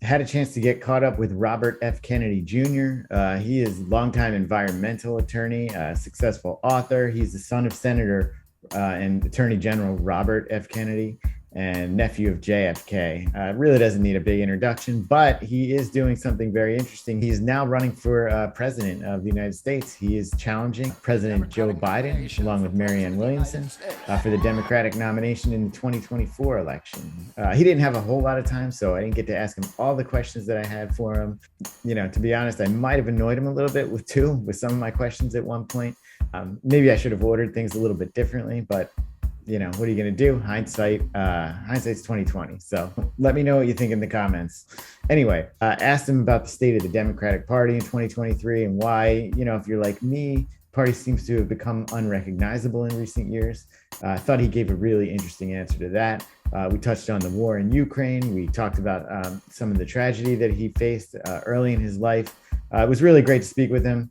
had a chance to get caught up with Robert F. Kennedy Jr. He is a longtime environmental attorney, a successful author. He's the son of Senator and Attorney General Robert F. Kennedy and nephew of JFK. Really doesn't need a big introduction, but he is doing something very interesting. He is now running for president of the United States. He is challenging President Joe Biden, along with Marianne Williamson, for the Democratic nomination in the 2024 election. He didn't have a whole lot of time, so I didn't get to ask him all the questions that I had for him. To be honest, I might have annoyed him a little bit with some of my questions at one point. Maybe I should have ordered things a little bit differently, but what are you going to do? Hindsight's 2020. So let me know what you think in the comments. Anyway, asked him about the state of the Democratic Party in 2023 and why, if you're like me, the party seems to have become unrecognizable in recent years. I thought he gave a really interesting answer to that. We touched on the war in Ukraine. We talked about some of the tragedy that he faced early in his life. It was really great to speak with him.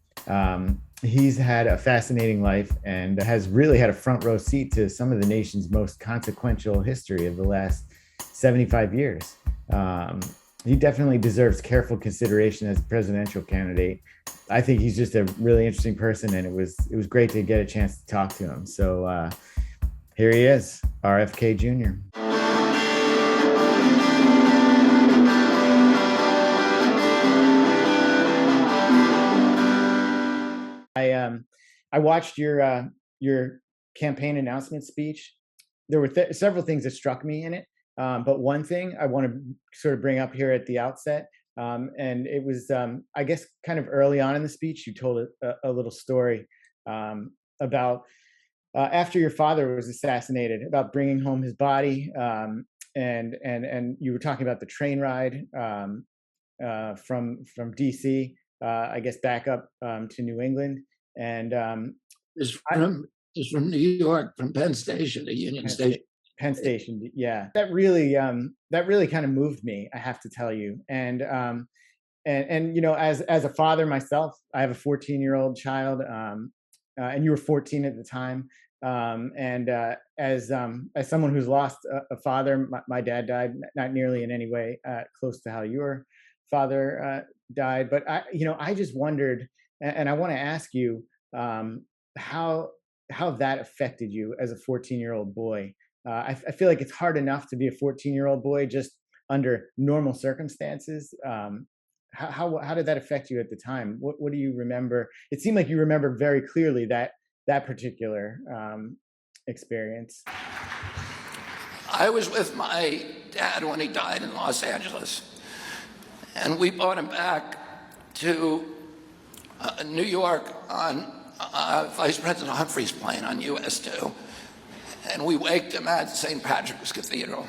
He's had a fascinating life and has really had a front row seat to some of the nation's most consequential history of the last 75 years. He definitely deserves careful consideration as a presidential candidate. I think he's just a really interesting person, and it was great to get a chance to talk to him. So here he is, RFK Jr. I watched your campaign announcement speech. There were several things that struck me in it, but one thing I want to sort of bring up here at the outset, and it was, I guess, kind of early on in the speech, you told a little story about after your father was assassinated, about bringing home his body, and you were talking about the train ride from DC, I guess, back up to New England. And is from New York, from Penn Station to Union Station. Penn Station, yeah. That really kind of moved me, I have to tell you. And as a father myself, I have a 14-year-old child, and you were 14 at the time. As someone who's lost a father, my dad died, not nearly in any way close to how your father died. But I just wondered, and I want to ask you how that affected you as a 14-year-old boy. I feel like it's hard enough to be a 14-year-old boy just under normal circumstances. How did that affect you at the time? What do you remember? It seemed like you remember very clearly that particular experience. I was with my dad when he died in Los Angeles, and we brought him back to New York on Vice President Humphrey's plane on US-2, and we waked him at St. Patrick's Cathedral.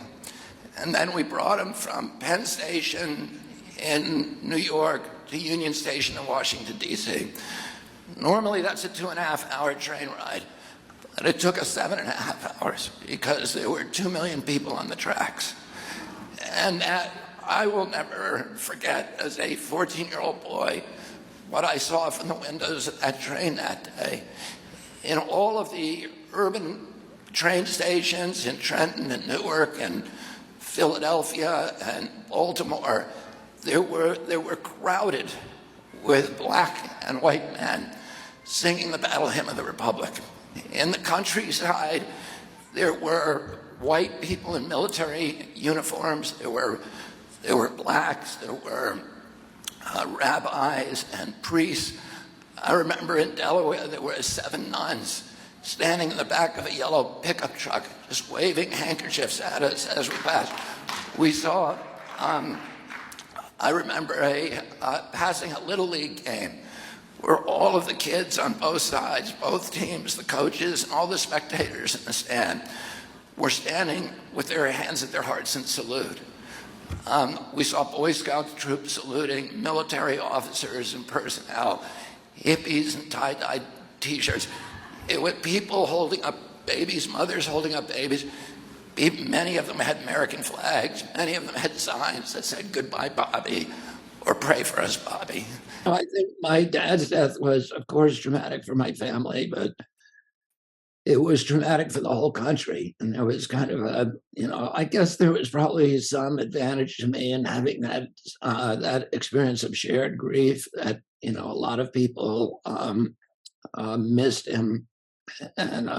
And then we brought him from Penn Station in New York to Union Station in Washington, D.C. Normally that's a 2.5-hour train ride, but it took us 7.5 hours because there were 2 million people on the tracks. And I will never forget, as a 14-year-old boy, what I saw from the windows of that train that day. In all of the urban train stations in Trenton and Newark and Philadelphia and Baltimore, they were crowded with black and white men singing the battle hymn of the Republic. In the countryside, there were white people in military uniforms. There were blacks. There were rabbis and priests. I remember in Delaware there were 7 nuns standing in the back of a yellow pickup truck, just waving handkerchiefs at us as we passed. We saw, I remember passing a Little League game where all of the kids on both sides, both teams, the coaches, and all the spectators in the stand were standing with their hands at their hearts in salute. We saw Boy Scout troops saluting military officers and personnel, hippies in tie-dye t-shirts. It was people holding up babies, mothers holding up babies. Many of them had American flags. Many of them had signs that said, "Goodbye, Bobby," or "Pray for us, Bobby." I think my dad's death was, of course, traumatic for my family, but it was traumatic for the whole country. And there was kind of I guess there was probably some advantage to me in having that experience of shared grief that, a lot of people missed him. And,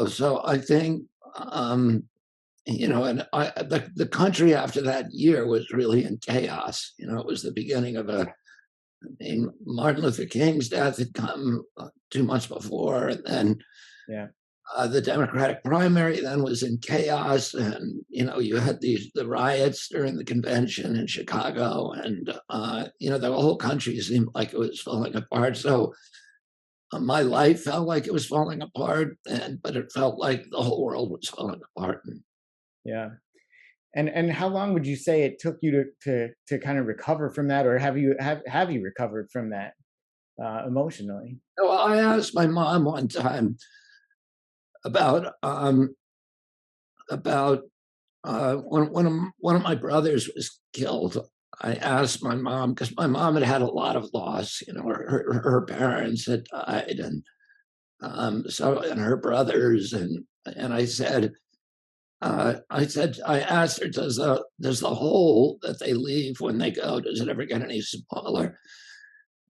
so I think, the country after that year was really in chaos. It was the beginning of Martin Luther King's death had come 2 months before, and then Yeah. the Democratic primary then was in chaos, and you had the riots during the convention in Chicago, and the whole country seemed like it was falling apart. So my life felt like it was falling apart, but it felt like the whole world was falling apart. Yeah. And how long would you say it took you to kind of recover from that, or have you recovered from that emotionally? So I asked my mom one time about about one of my brothers was killed. I asked my mom because my mom had had a lot of loss. Her parents had died, and and her brothers, and I asked her, does the hole that they leave when they go, does it ever get any smaller?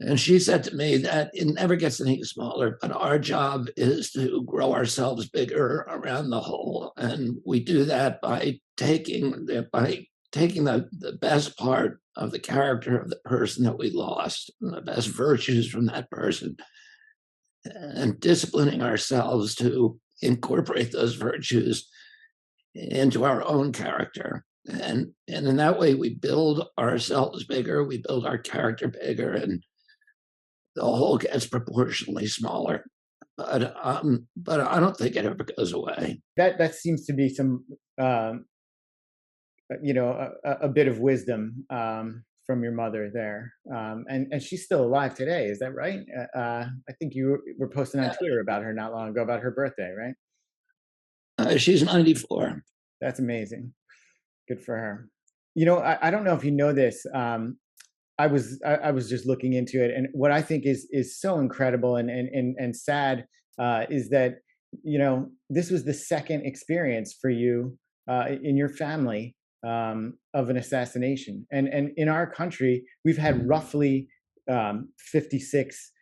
And she said to me that it never gets any smaller, but our job is to grow ourselves bigger around the hole. And we do that by taking the best part of the character of the person that we lost, and the best virtues from that person, and disciplining ourselves to incorporate those virtues into our own character. And in that way, we build ourselves bigger, we build our character bigger, and the whole gets proportionally smaller. But I don't think it ever goes away. That seems to be some a bit of wisdom from your mother there, and she's still alive today. Is that right? I think you were posting on Twitter about her not long ago, about her birthday, right? She's 94. That's amazing. Good for her. I don't know if you know this. I was just looking into it, and what I think is so incredible and sad is that this was the second experience for you in your family of an assassination, and in our country we've had roughly 56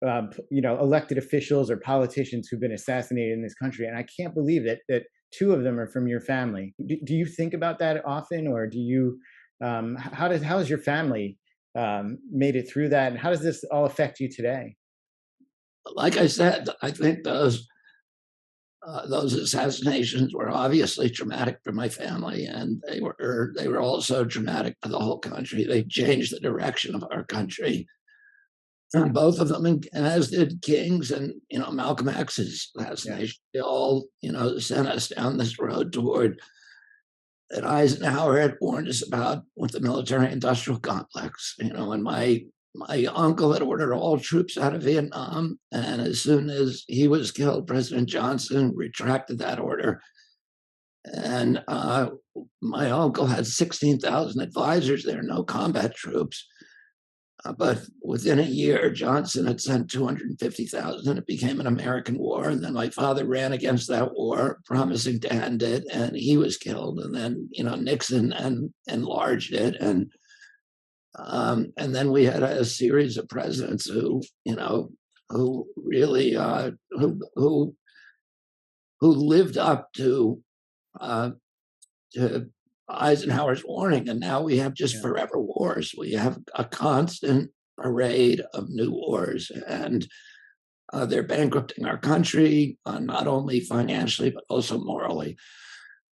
elected officials or politicians who've been assassinated in this country, and I can't believe that two of them are from your family. Do you think about that often, or do you? How has your family made it through that, and how does this all affect you today? Like I said, I think those assassinations were obviously traumatic for my family, and they were also traumatic for the whole country. They changed the direction of our country, both of them, and as did King's and Malcolm X's Yeah, assassination. They all sent us down this road toward that Eisenhower had warned us about with the military-industrial complex. And my uncle had ordered all troops out of Vietnam, and as soon as he was killed, President Johnson retracted that order. And my uncle had 16,000 advisors there, no combat troops. But within a year, Johnson had sent 250,000, and it became an American war. And then my father ran against that war, promising to end it, and he was killed. And then Nixon enlarged it, and then we had a series of presidents who really who lived up uh, to Eisenhower's warning, and now we have just yeah, forever wars. We have a constant parade of new wars, and they're bankrupting our country, not only financially but also morally.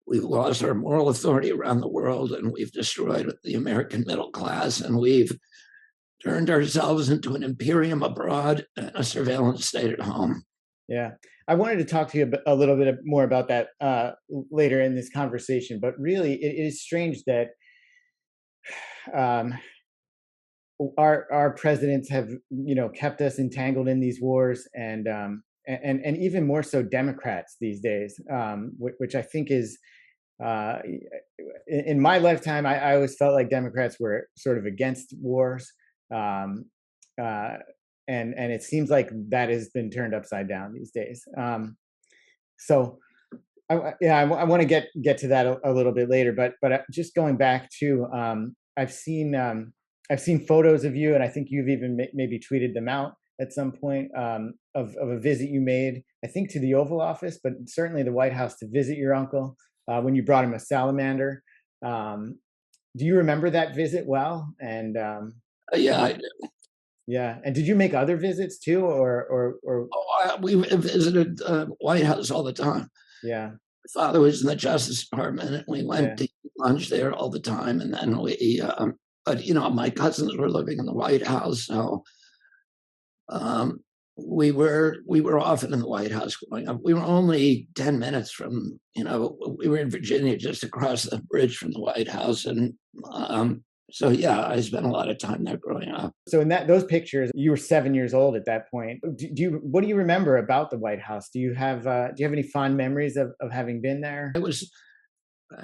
We've lost our moral authority around the world, and we've destroyed the American middle class, and we've turned ourselves into an imperium abroad and a surveillance state at home. yeah. I wanted to talk to you a little bit more about that later in this conversation, but really, it is strange that um, our presidents have kept us entangled in these wars, and even more so Democrats these days, which I think is in my lifetime, I always felt like Democrats were sort of against wars. Um, uh, and it seems like that has been turned upside down these days. So yeah, I want to get to that a little bit later, but just going back to I've seen photos of you, and I think you've even maybe tweeted them out at some point, of a visit you made, I think to the Oval Office, but certainly the White House, to visit your uncle when you brought him a salamander. Um, do you remember that visit well? And Yeah, I, yeah, and did you make other visits too, or we visited White House all the time. yeah, My father was in the Justice Department, and we went yeah, to eat lunch there all the time. And then but my cousins were living in the White House, so um, we were often in the White House growing up. We were only 10 minutes from, we were in Virginia, just across the bridge from the White House, and so yeah, I spent a lot of time there growing up. so in those pictures, you were 7 years old at that point. What do you remember about the White House? Do you have any fond memories of having been there?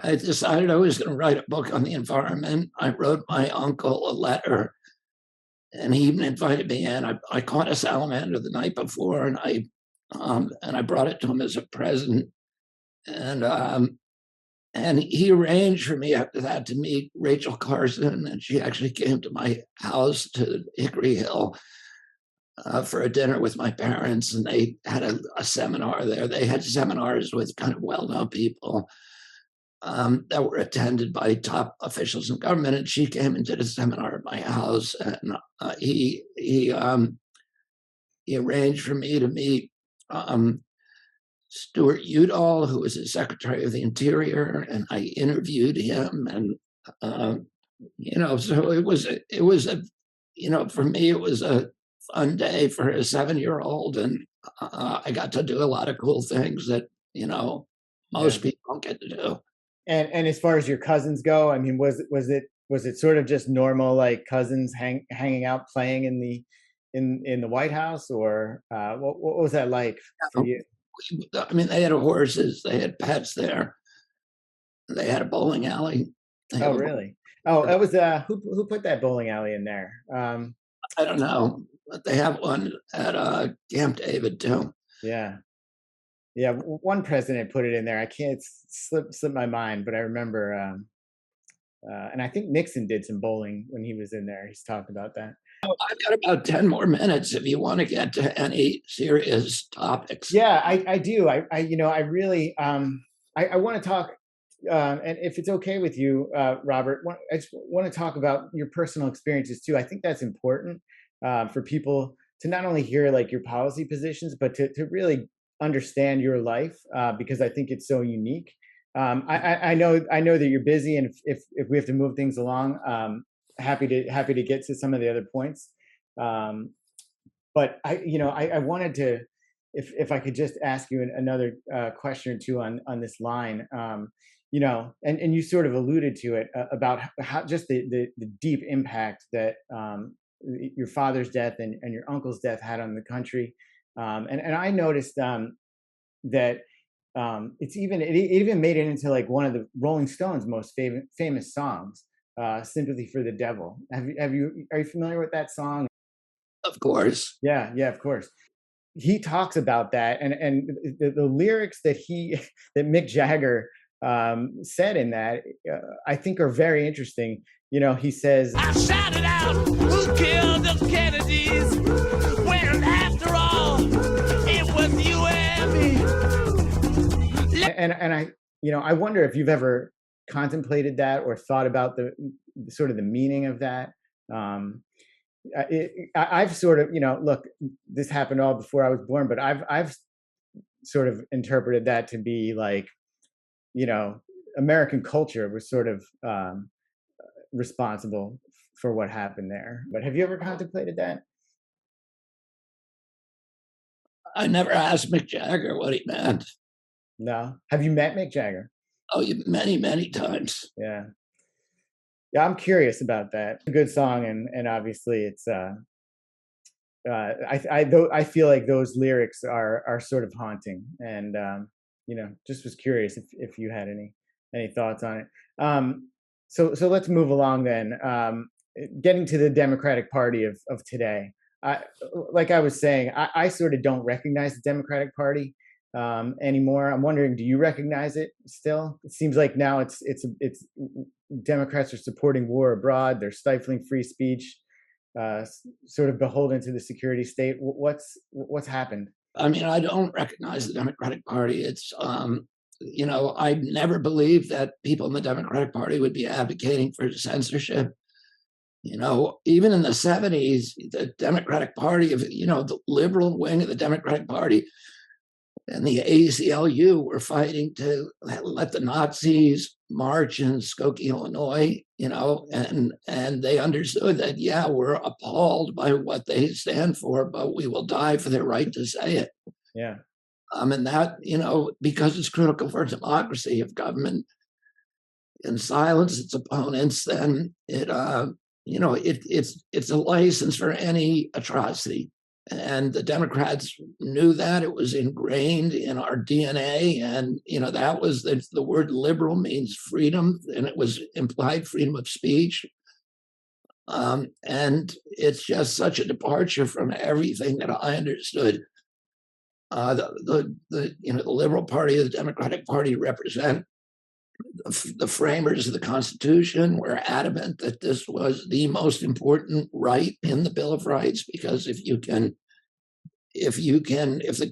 I decided I was going to write a book on the environment. I wrote my uncle a letter, and he even invited me in. I caught a salamander the night before, and I brought it to him as a present. And he arranged for me after that to meet Rachel Carson, and she actually came to my house to Hickory Hill for a dinner with my parents, and they had a seminar there. They had seminars with kind of well-known people that were attended by top officials in government, and she came and did a seminar at my house, and he arranged for me to meet Stuart Udall, who was his Secretary of the Interior, and I interviewed him, and so for me it was a fun day for a 7-year-old, and I got to do a lot of cool things that Yeah. most people don't get to do. And as far as your cousins go, I mean, was it sort of just normal, like cousins hanging out playing in the White House, or what was that like for you? I mean, they had horses, they had pets there, they had a bowling alley. They Oh, have a, really? Oh, that was who put that bowling alley in there? I don't know, but they have one at Camp David too. Yeah, yeah. One president put it in there. I can't slip my mind, but I remember. And I think Nixon did some bowling when he was in there. He's talked about that. I've got about 10 more minutes if you want to get to any serious topics. Yeah, I do. I really, I want to talk, and if it's okay with you, Robert, I just want to talk about your personal experiences too. I think that's important for people to not only hear like your policy positions, but to really understand your life, because I think it's so unique. I know that you're busy, and if we have to move things along, happy to get to some of the other points. Um, but I wanted to, if I could just ask you another question or two on this line, and you sort of alluded to it, about how just the deep impact that your father's death and your uncle's death had on the country, and I noticed that it even made it into like one of the Rolling Stones' most famous songs, "Sympathy for the Devil." Are you familiar with that song? Of course. Yeah, yeah, of course. He talks about that, and the lyrics that he that Mick Jagger said in that, I think are very interesting. He says, I shouted out, who killed the Kennedys? When after all, it was you and me. and I wonder if you've ever contemplated that or thought about the sort of the meaning of that. Um, I've sort of, look, this happened all before I was born, but I've sort of interpreted that to be like, you know, American culture was sort of responsible for what happened there. But have you ever contemplated that? I never asked Mick Jagger what he meant. No. Have you met Mick Jagger? Oh, many, many times. Yeah. Yeah, I'm curious about that. It's a good song, and obviously it's I feel like those lyrics are sort of haunting, and just was curious if you had any thoughts on it. So let's move along then. Getting to the Democratic Party of today. I, like I was saying, I sort of don't recognize the Democratic Party anymore. I'm wondering, do you recognize it still? It seems like now it's Democrats are supporting war abroad. They're stifling free speech, sort of beholden to the security state. What's happened? I mean, I don't recognize the Democratic Party. It's, I never believed that people in the Democratic Party would be advocating for censorship. Even in the 70s, the Democratic Party the liberal wing of the Democratic Party and the ACLU were fighting to let the Nazis march in Skokie, Illinois, and they understood that, yeah, we're appalled by what they stand for, but we will die for their right to say it. Yeah. And that, because it's critical for democracy, if government can silence its opponents, then it's a license for any atrocity. And the Democrats knew that. It was ingrained in our DNA. And, that was the word liberal means freedom, and it was implied freedom of speech. And it's just such a departure from everything that I understood. The Liberal Party, the Democratic Party represent the framers of the Constitution. Were adamant that this was the most important right in the Bill of Rights, because if the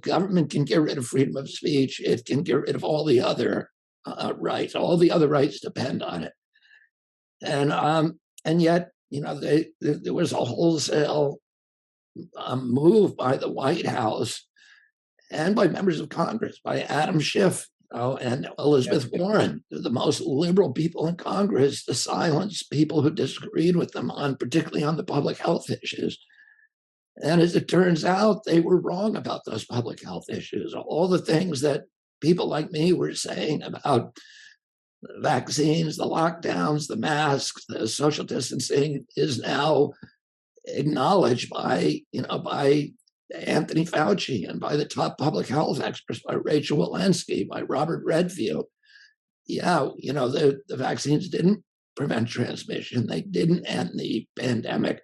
government can get rid of freedom of speech, it can get rid of all the other rights. All the other rights depend on it. And yet, there was a wholesale move by the White House and by members of Congress, by Adam Schiff and Elizabeth Warren, the most liberal people in Congress, to silence people who disagreed with them particularly on the public health issues. And as it turns out, they were wrong about those public health issues. All the things that people like me were saying about the vaccines, the lockdowns, the masks, the social distancing is now acknowledged by Anthony Fauci and by the top public health experts, by Rachel Walensky, by Robert Redfield. Yeah, the vaccines didn't prevent transmission. They didn't end the pandemic.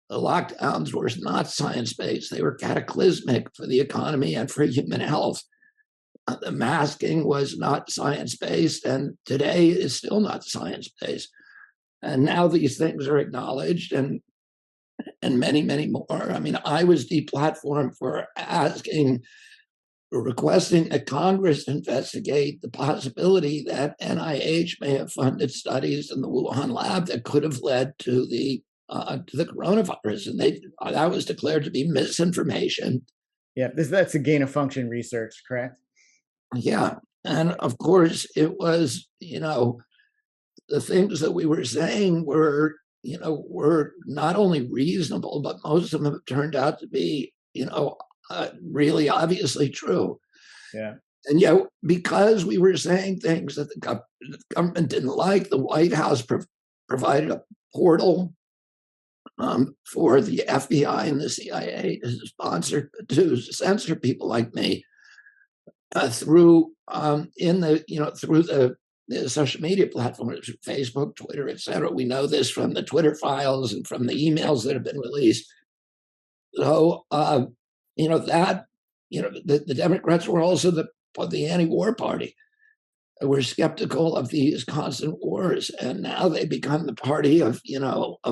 The lockdowns were not science-based. They were cataclysmic for the economy and for human health. The masking was not science-based, and today is still not science-based. And now these things are acknowledged, and many, many more. I mean, I was deplatformed for requesting that Congress investigate the possibility that NIH may have funded studies in the Wuhan lab that could have led to the coronavirus, and that was declared to be misinformation. Yeah, that's a gain of function research, correct? Yeah, and of course it was. The things that we were saying were not only reasonable, but most of them have turned out to be really obviously true. Yeah. And yet, because we were saying things that the government didn't like, the White House provided a portal for the FBI and the CIA to censor people like me through the social media platforms, Facebook, Twitter, etc. We know this from the Twitter files and from the emails that have been released. So the Democrats were also the anti-war party. We're skeptical of these constant wars, and now they become the party of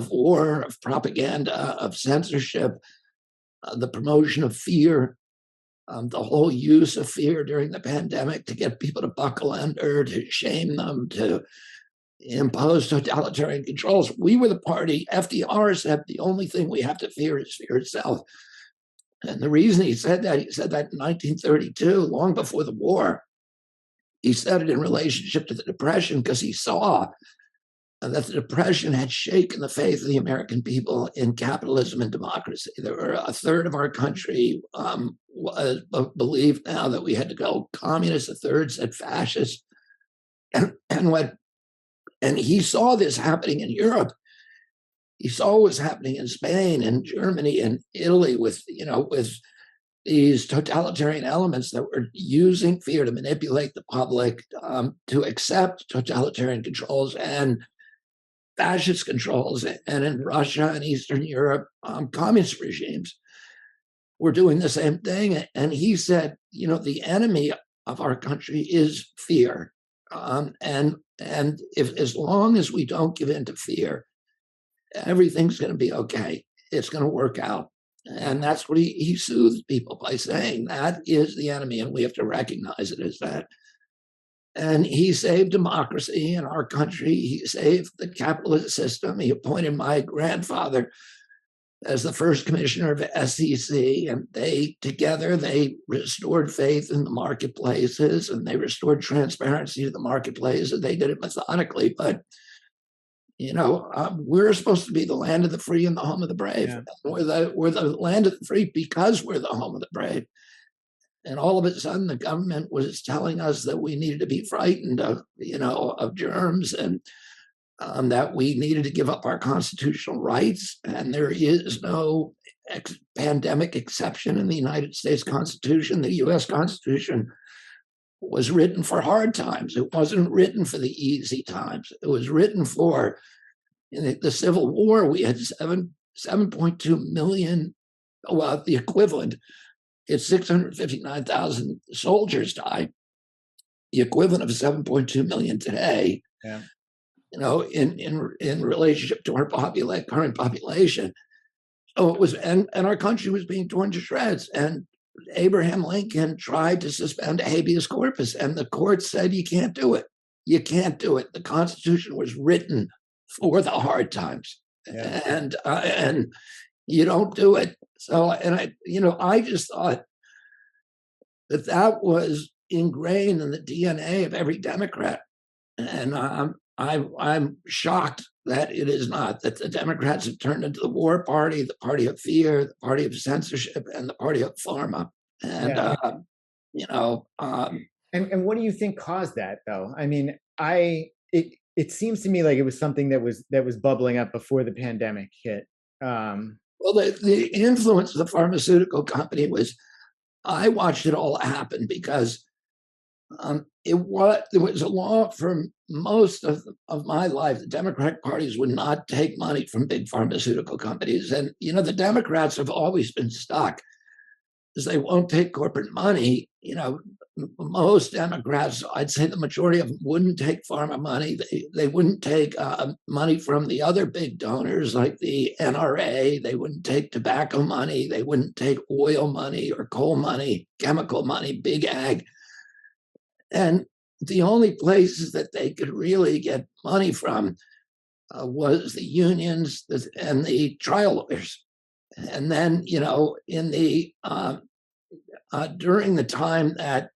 war, of propaganda, of censorship, the promotion of fear, the whole use of fear during the pandemic to get people to buckle under, to shame them, to impose totalitarian controls. We were the party. FDR said the only thing we have to fear is fear itself. And the reason he said that in 1932, long before the war. He said it in relationship to the Depression, because he saw that the Depression had shaken the faith of the American people in capitalism and democracy. There were a third of our country believed now that we had to go communist, a third said fascist. And he saw this happening in Europe. He saw what was happening in Spain and Germany and Italy with these totalitarian elements that were using fear to manipulate the public to accept totalitarian controls. And fascist controls, and in Russia and Eastern Europe, communist regimes were doing the same thing. And he said, the enemy of our country is fear. And if as long as we don't give in to fear, everything's going to be okay. It's going to work out. And that's what he soothed people by saying that is the enemy, and we have to recognize it as that. And he saved democracy in our country. He saved the capitalist system. He appointed my grandfather as the first commissioner of SEC, and they restored faith in the marketplaces, and they restored transparency to the marketplaces. They did it methodically, but we're supposed to be the land of the free and the home of the brave. Yeah. We're the land of the free because we're the home of the brave. And all of a sudden, the government was telling us that we needed to be frightened of germs, and that we needed to give up our constitutional rights. And there is no pandemic exception in the United States Constitution. The U.S. Constitution was written for hard times. It wasn't written for the easy times. It was written for, in the Civil War, we had 7.2 million, well, the equivalent. It's 659,000 soldiers died, the equivalent of 7.2 million today. Yeah. In relationship to our current population. So it was, and our country was being torn to shreds. And Abraham Lincoln tried to suspend habeas corpus, and the court said, you can't do it. You can't do it. The Constitution was written for the hard times. Yeah. And you don't do it. So, and I just thought that was ingrained in the DNA of every Democrat. And I'm shocked that it is not, that the Democrats have turned into the war party, the party of fear, the party of censorship, and the party of Pharma. And, and what do you think caused that, though? I mean, it seems to me like it was something that was bubbling up before the pandemic hit. Well, the influence of the pharmaceutical company was, I watched it all happen because there was a law for most of my life. The Democratic parties would not take money from big pharmaceutical companies. And, the Democrats have always been stuck because they won't take corporate money. Most Democrats, I'd say the majority of them, wouldn't take pharma money. They wouldn't take money from the other big donors like the NRA. They wouldn't take tobacco money. They wouldn't take oil money or coal money, chemical money, big ag. And the only places that they could really get money from was the unions and the trial lawyers. And then, in the during the time that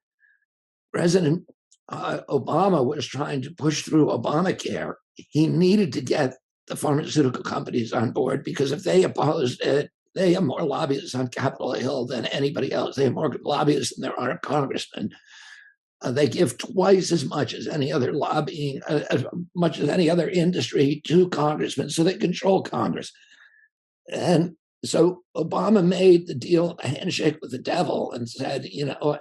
President Obama was trying to push through Obamacare, he needed to get the pharmaceutical companies on board, because if they opposed it, they have more lobbyists on Capitol Hill than anybody else. They have more lobbyists than there are congressmen. They give twice as much as any other lobbying, as much as any other industry to congressmen, so they control Congress. And so Obama made the deal, a handshake with the devil, and said,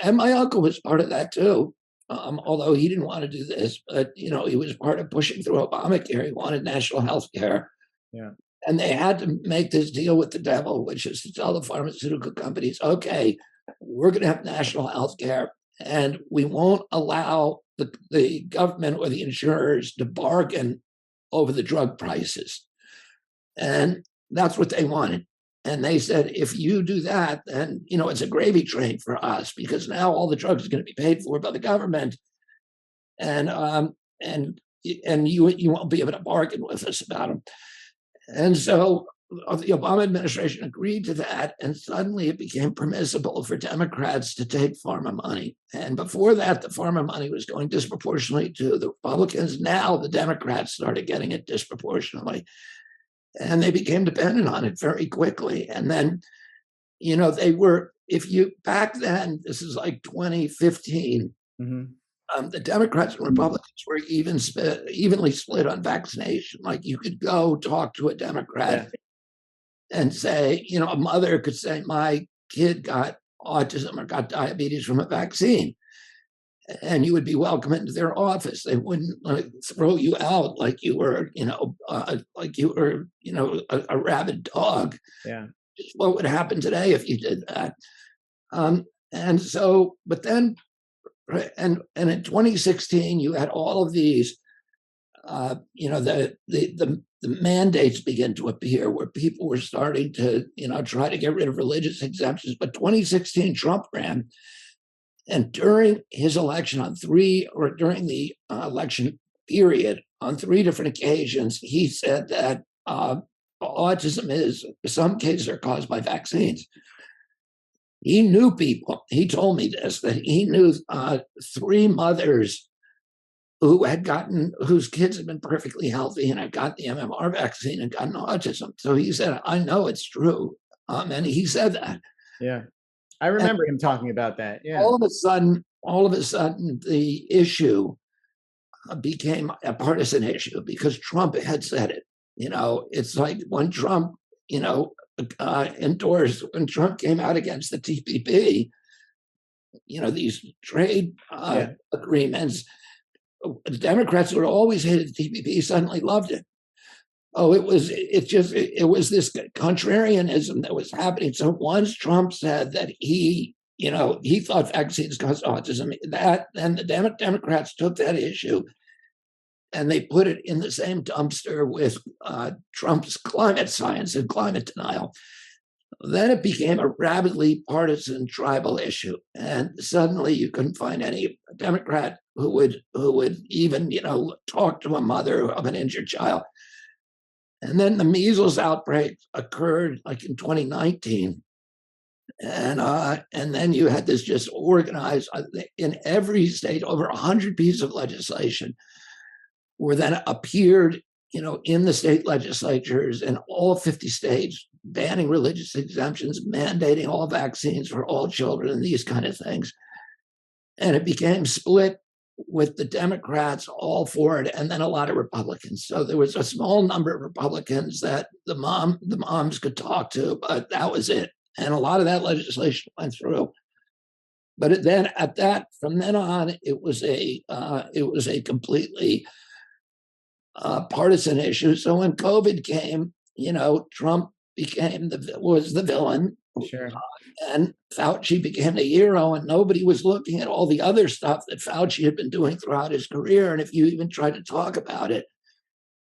and my uncle was part of that too, although he didn't want to do this, but, he was part of pushing through Obamacare. He wanted national health care. Yeah. And they had to make this deal with the devil, which is to tell the pharmaceutical companies, okay, we're going to have national health care, and we won't allow the government or the insurers to bargain over the drug prices. And that's what they wanted. And they said, if you do that, then, it's a gravy train for us, because now all the drugs are going to be paid for by the government. And you won't be able to bargain with us about them. And so the Obama administration agreed to that, and suddenly it became permissible for Democrats to take pharma money. And before that, the pharma money was going disproportionately to the Republicans. Now the Democrats started getting it disproportionately, and they became dependent on it very quickly. And then, back then, this is like 2015, the Democrats and Republicans were evenly split on vaccination. Like, you could go talk to a Democrat and say, a mother could say, my kid got autism or got diabetes from a vaccine. and you would be welcome into their office. They wouldn't throw you out like you were, a rabid dog. Yeah. What would happen today if you did that? And so, but then, and in 2016, you had all of these, the mandates begin to appear where people were starting to, try to get rid of religious exemptions. But 2016, Trump ran, and during his election during the election period, on 3 different occasions, he said that autism is, in some cases, are caused by vaccines. He knew people. He told me this, that he knew 3 mothers whose kids had been perfectly healthy and had gotten the MMR vaccine and gotten autism. So he said, I know it's true. And he said that. Yeah. I remember him talking about that. Yeah. All of a sudden, the issue became a partisan issue because Trump had said it. It's like when Trump, endorsed, when Trump came out against the TPP, these trade agreements, the Democrats who had always hated the TPP suddenly loved it. Oh, it was this contrarianism that was happening. So once Trump said that he thought vaccines caused autism, then the Democrats took that issue and they put it in the same dumpster with Trump's climate science and climate denial. Then it became a rabidly partisan tribal issue, and suddenly you couldn't find any Democrat who would even talk to a mother of an injured child. And then the measles outbreak occurred like in 2019, and then you had this just organized in every state. Over 100 pieces of legislation were then appeared, in the state legislatures in all 50 states, banning religious exemptions, mandating all vaccines for all children, and these kind of things. And it became split with the Democrats all for it, and then a lot of Republicans. So there was a small number of Republicans that the moms could talk to, but that was it. And a lot of that legislation went through. But from then on, it was a completely partisan issue. So when COVID came, Trump was the villain. Sure. And Fauci became the hero, and nobody was looking at all the other stuff that Fauci had been doing throughout his career. And if you even tried to talk about it,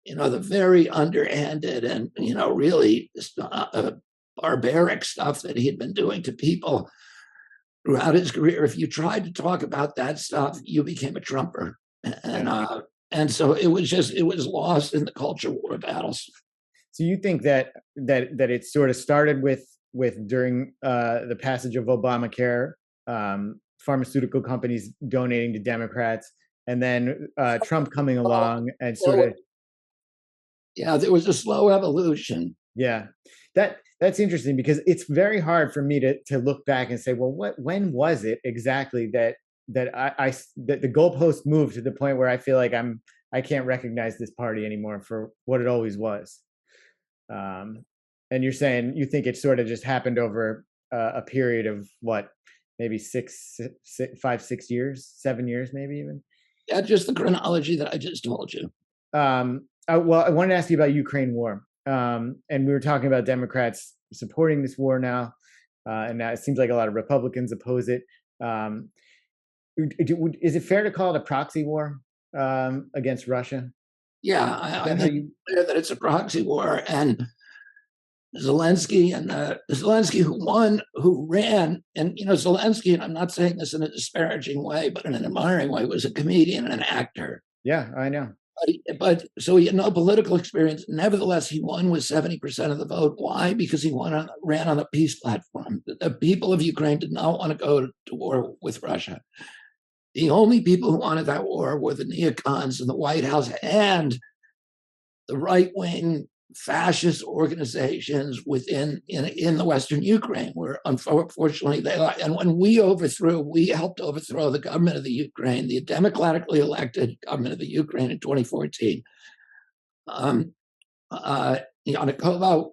the very underhanded and, really barbaric stuff that he had been doing to people throughout his career, if you tried to talk about that stuff, you became a Trumper. And so it was lost in the culture war battles. So you think that it sort of started with during the passage of Obamacare, pharmaceutical companies donating to Democrats, and then Trump coming along and sort of. Yeah, there was a slow evolution. Yeah, that's interesting because it's very hard for me to look back and say, well, when was it exactly that the goalpost moved to the point where I feel like I can't recognize this party anymore for what it always was. And you're saying you think it sort of just happened over a period of what, maybe 5, 6 years, 7 years, maybe even? Yeah, just the chronology that I just told you. Well, I wanted to ask you about Ukraine war. And we were talking about Democrats supporting this war now. And now it seems like a lot of Republicans oppose it. Is it fair to call it a proxy war against Russia? Yeah, I think that it's a proxy war, and Zelensky who ran, and Zelensky, and I'm not saying this in a disparaging way, but in an admiring way, was a comedian and an actor. Yeah, I know. But so he had no political experience. Nevertheless, he won with 70% of the vote. Why? Because he ran on a peace platform. The people of Ukraine did not want to go to war with Russia. The only people who wanted that war were the neocons in the White House and the right-wing fascist organizations in the Western Ukraine, where unfortunately and when we helped overthrow the government of the Ukraine, the democratically elected government of the Ukraine in 2014. Yanukovych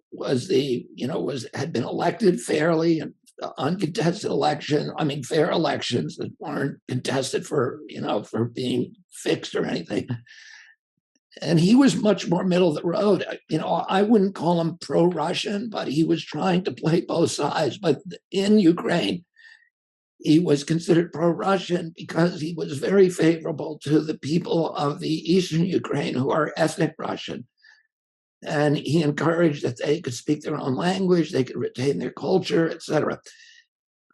had been elected fairly and uncontested election, I mean, fair elections that weren't contested for, for being fixed or anything. And he was much more middle of the road. I wouldn't call him pro-Russian, but he was trying to play both sides. But in Ukraine, he was considered pro-Russian because he was very favorable to the people of the eastern Ukraine who are ethnic Russian. And he encouraged that they could speak their own language, they could retain their culture, etc.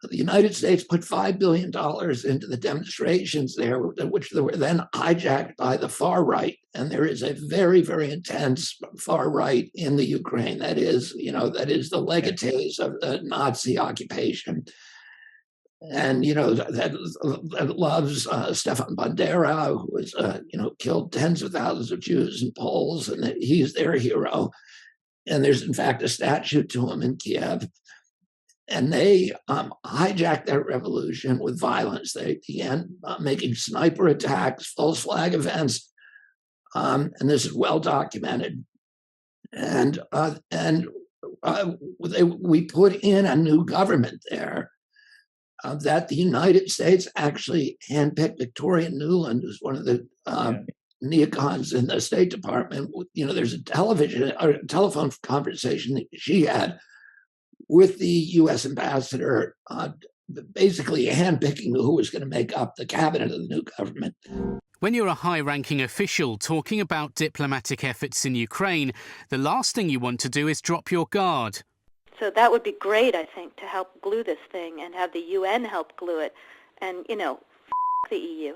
The United States put $5 billion into the demonstrations there, which were then hijacked by the far right. And there is a very, very intense far right in the Ukraine. That is the legatees of the Nazi occupation. And, that loves Stefan Bandera, who was, killed tens of thousands of Jews and Poles, and he's their hero. And there's, in fact, a statue to him in Kiev. And they hijacked that revolution with violence. They began making sniper attacks, false flag events, and this is well documented. And we put in a new government there that the United States actually handpicked. Victoria Nuland, who's one of the neocons in the State Department. There's a telephone conversation that she had with the U.S. ambassador, basically handpicking who was going to make up the cabinet of the new government. When you're a high-ranking official talking about diplomatic efforts in Ukraine, the last thing you want to do is drop your guard. So that would be great, I think, to help glue this thing and have the UN help glue it and, the EU.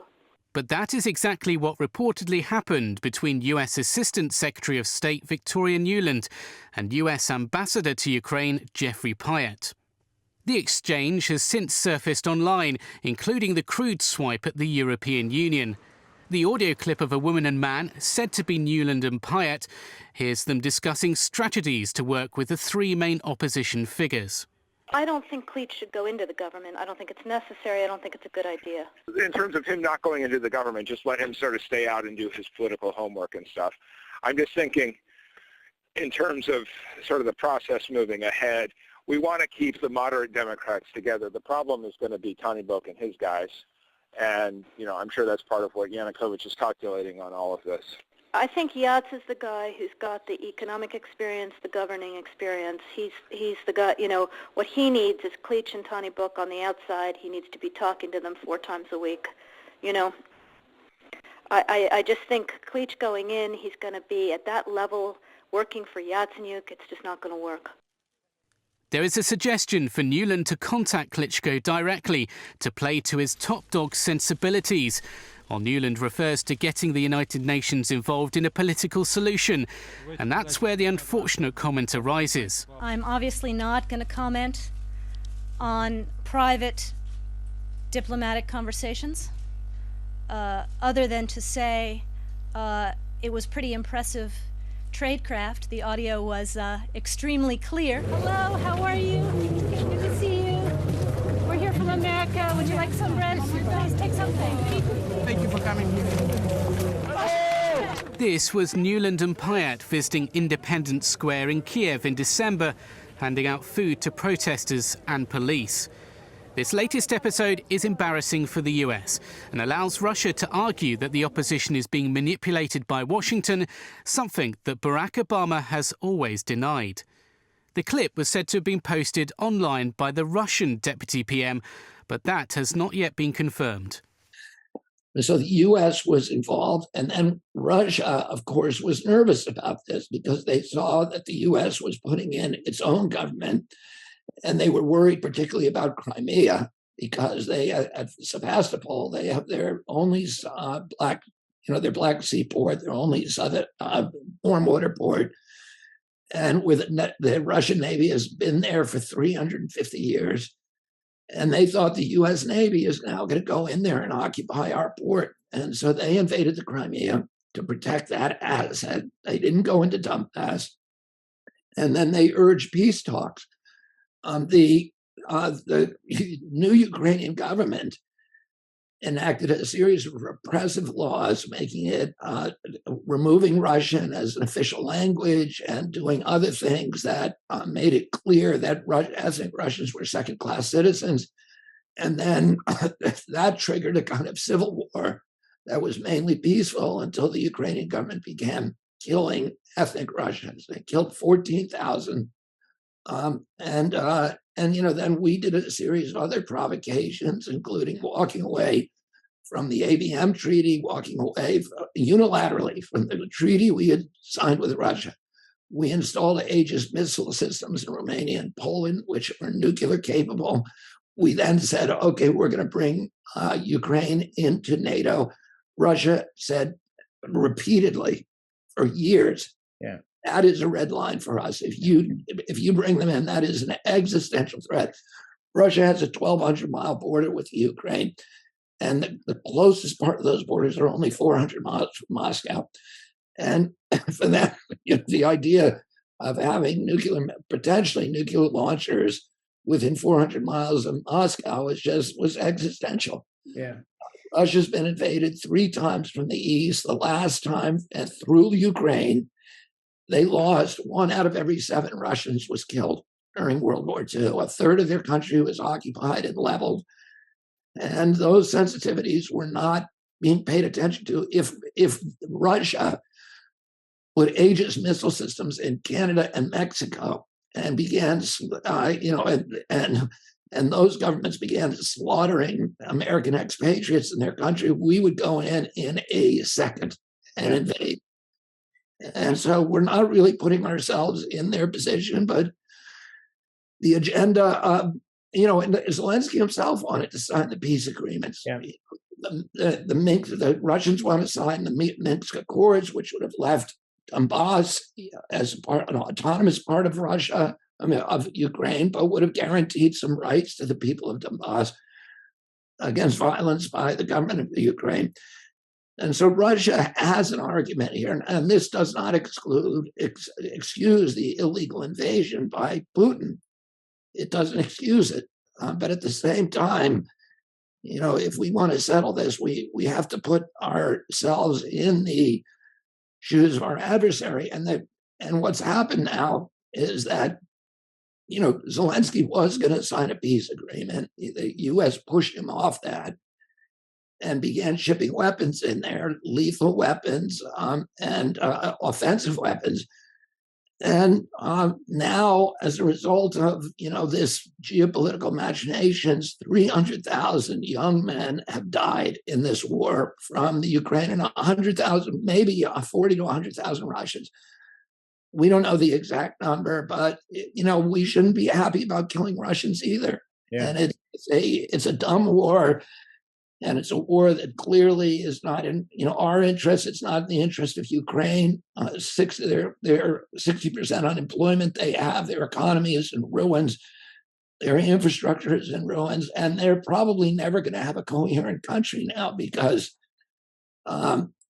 But that is exactly what reportedly happened between US Assistant Secretary of State Victoria Nuland and US Ambassador to Ukraine Jeffrey Pyatt. The exchange has since surfaced online, including the crude swipe at the European Union. The audio clip of a woman and man, said to be Nuland and Pyatt, hears them discussing strategies to work with the three main opposition figures. I don't think Cleach should go into the government. I don't think it's necessary. I don't think it's a good idea. In terms of him not going into the government, just let him sort of stay out and do his political homework and stuff. I'm just thinking in terms of sort of the process moving ahead, we want to keep the moderate Democrats together. The problem is going to be Tony Book and his guys. And, I'm sure that's part of what Yanukovych is calculating on all of this. I think Yats is the guy who's got the economic experience, the governing experience. He's the guy, what he needs is Cleach and Tony Book on the outside. He needs to be talking to them 4 times a week. I just think Cleach going in, he's going to be at that level working for Yatsenyuk. It's just not going to work. There is a suggestion for Nuland to contact Klitschko directly to play to his top dog sensibilities, while Nuland refers to getting the United Nations involved in a political solution. And that's where the unfortunate comment arises. I'm obviously not going to comment on private diplomatic conversations, other than to say it was pretty impressive tradecraft. The audio was extremely clear. Hello, how are you? Good to see you. We're here from America. Would you like some bread? Please take something. Thank you for coming here. This was Nuland and Pyatt visiting Independence Square in Kiev in December, handing out food to protesters and police. This latest episode is embarrassing for the US and allows Russia to argue that the opposition is being manipulated by Washington, something that Barack Obama has always denied. The clip was said to have been posted online by the Russian deputy PM, but that has not yet been confirmed. So the U.S. was involved, and then Russia, of course, was nervous about this because they saw that the U.S. was putting in its own government, and they were worried particularly about Crimea because they, at Sevastopol, they have their only their Black Sea port, their only southern warm water port, and the Russian Navy has been there for 350 years. And they thought the U.S. Navy is now going to go in there and occupy our port. And so they invaded the Crimea to protect that asset. They didn't go into Donbass. And then they urged peace talks. The new Ukrainian government enacted a series of repressive laws, making it removing Russian as an official language and doing other things that made it clear that ethnic Russians were second-class citizens. And then that triggered a kind of civil war that was mainly peaceful until the Ukrainian government began killing ethnic Russians. They killed 14,000. Then we did a series of other provocations, including walking away from the ABM treaty, walking away unilaterally from the treaty we had signed with Russia. We installed Aegis missile systems in Romania and Poland, which are nuclear capable. We then said, okay, we're going to bring Ukraine into NATO. Russia said repeatedly for years, yeah, that is a red line for us. If you bring them in, that is an existential threat. Russia has a 1,200-mile border with Ukraine, and the closest part of those borders are only 400 miles from Moscow. And for that, the idea of having potentially nuclear launchers within 400 miles of Moscow was existential. Yeah. Russia's been invaded 3 times from the east. The last time through Ukraine, they lost 1 out of every 7 Russians was killed during World War II. A third of their country was occupied and leveled. And those sensitivities were not being paid attention to. If Russia put Aegis missile systems in Canada and Mexico and began, and those governments began slaughtering American expatriates in their country, we would go in a second and invade. And so we're not really putting ourselves in their position, but the agenda, and Zelensky himself wanted to sign the peace agreements. Yeah. The Russians want to sign the Minsk Accords, which would have left Donbass as an autonomous part of Russia, of Ukraine, but would have guaranteed some rights to the people of Donbass against violence by the government of the Ukraine. And so Russia has an argument here, and this does not excuse the illegal invasion by Putin. It doesn't excuse it. But at the same time, if we want to settle this, we have to put ourselves in the shoes of our adversary. And what's happened now is that, Zelensky was going to sign a peace agreement. The U.S. pushed him off that and began shipping weapons in there, lethal weapons and offensive weapons. And now, as a result of this geopolitical machinations, 300,000 young men have died in this war from the Ukraine, and 100,000, maybe 40 to 100,000 Russians. We don't know the exact number, but we shouldn't be happy about killing Russians either. Yeah. And it's a dumb war. And it's a war that clearly is not in our interest. It's not in the interest of Ukraine. They're 60% unemployment they have. Their economy is in ruins. Their infrastructure is in ruins. And they're probably never going to have a coherent country now because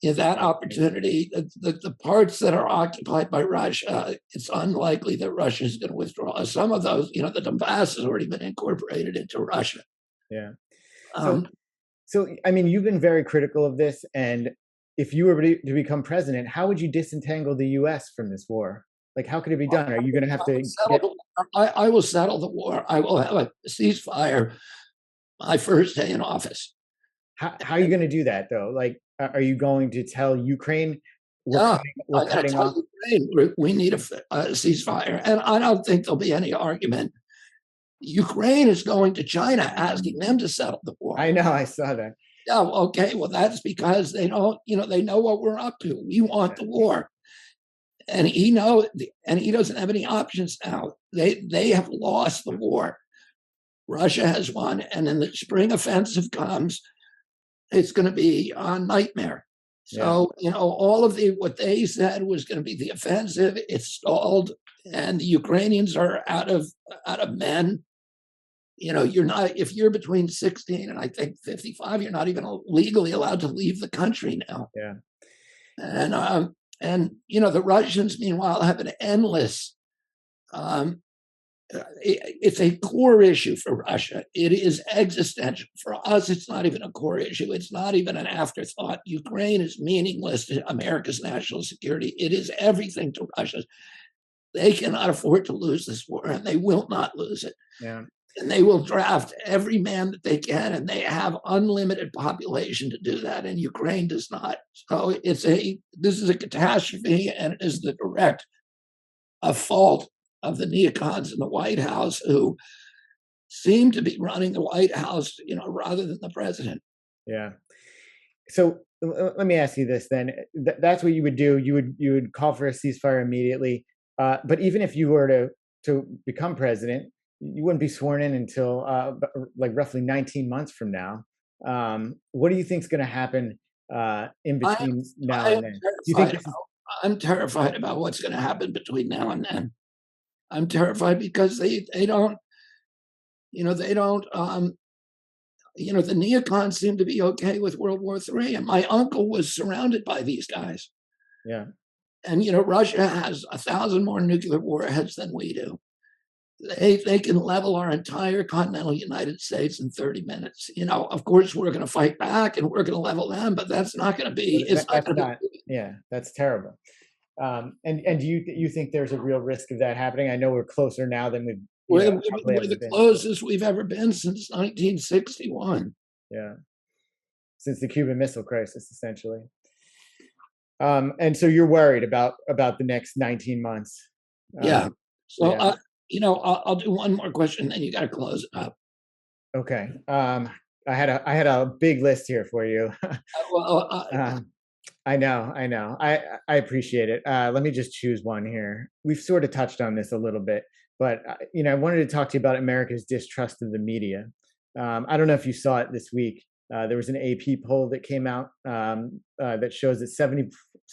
that opportunity, the parts that are occupied by Russia, it's unlikely that Russia is going to withdraw. Some of those, the Donbass has already been incorporated into Russia. Yeah. So, I mean, you've been very critical of this, and if you were to become president, how would you disentangle the U.S. from this war? Like, how could it be done? Are you going to have to I will settle the war. I will have a ceasefire my first day in office. How are you going to do that, though? Like, are you going to tell Ukraine we're cutting off? Ukraine, we need a ceasefire, and I don't think there'll be any argument. Ukraine is going to China asking them to settle the war. I know, I saw that. Yeah, okay, well, that's because they don't, they know what we're up to. We want the war. And he doesn't have any options now. They have lost the war. Russia has won, and then the spring offensive comes, it's going to be a nightmare. So, all of what they said was going to be the offensive, it's stalled, and the Ukrainians are out of men. You're not, if you're between 16 and I think 55, you're not even legally allowed to leave the country now. Yeah. And the Russians, meanwhile, have an endless it's a core issue for Russia. It is existential. For us, it's not even a core issue. It's not even an afterthought. Ukraine is meaningless to America's national security. It is everything to Russia. They cannot afford to lose this war, and they will not lose it. Yeah. And they will draft every man that they can, and they have unlimited population to do that, and Ukraine does not. So this is a catastrophe, and it is the direct fault of the neocons in the White House, who seem to be running the White House, rather than the president. Yeah. So let me ask you this then. That's what you would do. You would call for a ceasefire immediately. But even if you were to become president, you wouldn't be sworn in until like roughly 19 months from now. What do you think is going to happen in between now and then? Do you think I'm terrified about what's going to happen between now and then. I'm terrified because they don't, the neocons seem to be okay with World War III. And my uncle was surrounded by these guys. Yeah. And, Russia has 1,000 more nuclear warheads than we do. They can level our entire continental United States in 30 minutes. Of course, we're going to fight back and we're going to level them, but that's not going to be. Yeah, that's terrible. And do you think there's a real risk of that happening? I know we're closer now than we're the closest we've ever been since 1961. Yeah, since the Cuban Missile Crisis, essentially. And so you're worried about the next 19 months. Yeah. So I'll do one more question, then you got to close it up. Okay. I had a big list here for you. I know. I appreciate it. Let me just choose one here. We've sort of touched on this a little bit, but I wanted to talk to you about America's distrust of the media. I don't know if you saw it this week. There was an AP poll that came out that shows that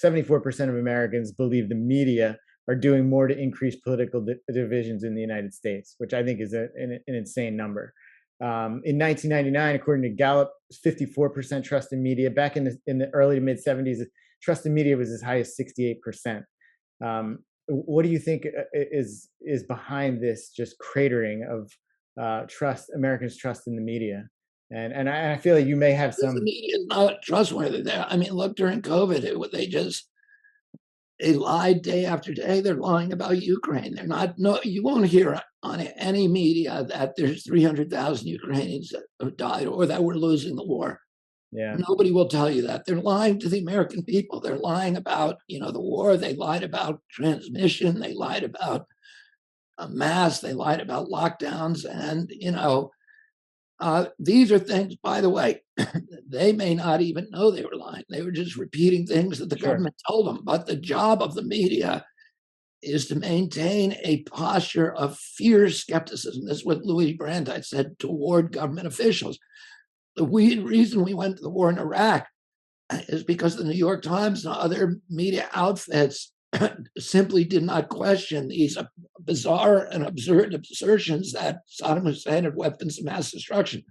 74% of Americans believe the media are doing more to increase political divisions in the United States, which I think is an insane number. In 1999, according to Gallup, 54% trust in media. Back in the early to mid 70s, trust in media was as high as 68%. What do you think is behind this just cratering of Americans' trust in the media? And I feel like you may have some. The media is not trustworthy there. I mean, look, during COVID, they lied day after day. They're lying about Ukraine. You won't hear on any media that there's 300,000 Ukrainians that have died or that we're losing the war. Yeah. Nobody will tell you that. They're lying to the American people. They're lying about, the war. They lied about transmission. They lied about masks. They lied about lockdowns. And, these are things, by the way, they may not even know they were lying. They were just repeating things that the government told them. But the job of the media is to maintain a posture of fierce skepticism. This is what Louis Brandeis said toward government officials. The reason we went to the war in Iraq is because the New York Times and other media outfits simply did not question these bizarre and absurd assertions that Saddam Hussein had weapons of mass destruction.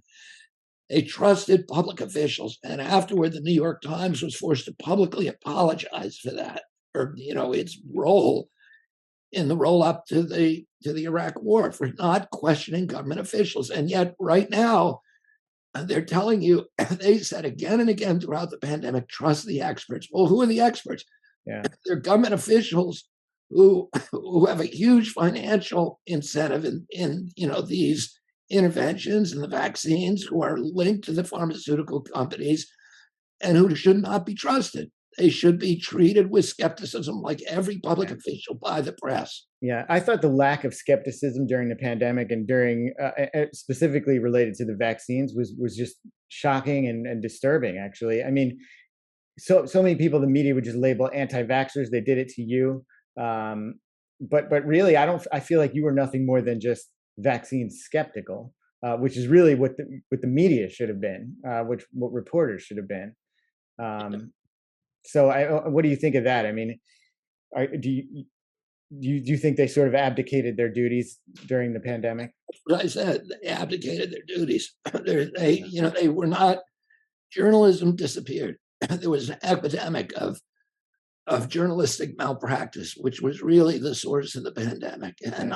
They trusted public officials, and afterward, the New York Times was forced to publicly apologize for that, or its role in the roll-up to the Iraq War, for not questioning government officials. And yet, right now, they're telling you, they said again and again throughout the pandemic, trust the experts. Well, who are the experts? Yeah. They're government officials who have a huge financial incentive in these interventions and the vaccines, who are linked to the pharmaceutical companies and who should not be trusted. They should be treated with skepticism like every public official by the press. Yeah, I thought the lack of skepticism during the pandemic and during specifically related to the vaccines was just shocking and disturbing, actually. I mean, so many people, the media would just label anti-vaxxers. They did it to you. But really, I feel like you were nothing more than just vaccine skeptical, which is really what the media should have been, what reporters should have been. So what do you think of that? I mean, do you think they sort of abdicated their duties during the pandemic? That's what I said. They abdicated their duties. They were not. Journalism disappeared. There was an epidemic of journalistic malpractice, which was really the source of the pandemic. And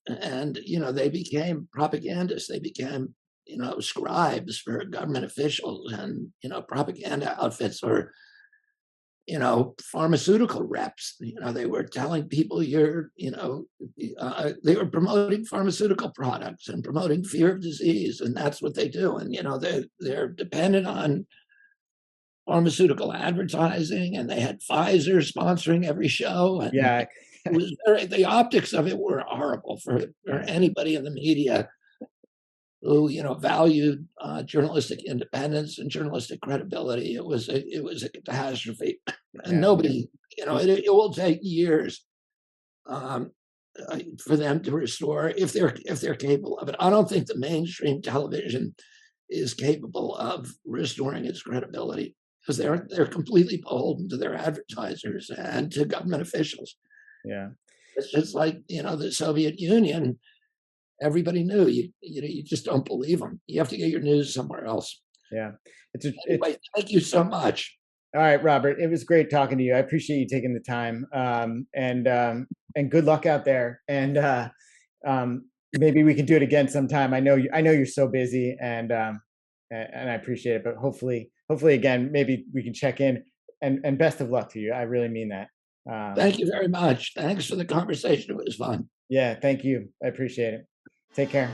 And, they became propagandists. They became, scribes for government officials and, propaganda outfits or, pharmaceutical reps. They were telling people they were promoting pharmaceutical products and promoting fear of disease. And that's what they do. And, they're dependent on pharmaceutical advertising, and they had Pfizer sponsoring every show. And Yeah. it was the optics of it were horrible for anybody in the media who valued journalistic independence and journalistic credibility. It was a catastrophe, and nobody, it will take years for them to restore if they're capable of it. I don't think the mainstream television is capable of restoring its credibility because they're completely beholden to their advertisers and to government officials. Yeah. It's just like, the Soviet Union. Everybody knew you just don't believe them. You have to get your news somewhere else. Yeah. Anyway, thank you so much. All right, Robert. It was great talking to you. I appreciate you taking the time. And good luck out there. And maybe we can do it again sometime. I know you're so busy, and I appreciate it. But hopefully again, maybe we can check in. And best of luck to you. I really mean that. Thank you very much. Thanks for the conversation. It was fun. Yeah, thank you. I appreciate it. Take care.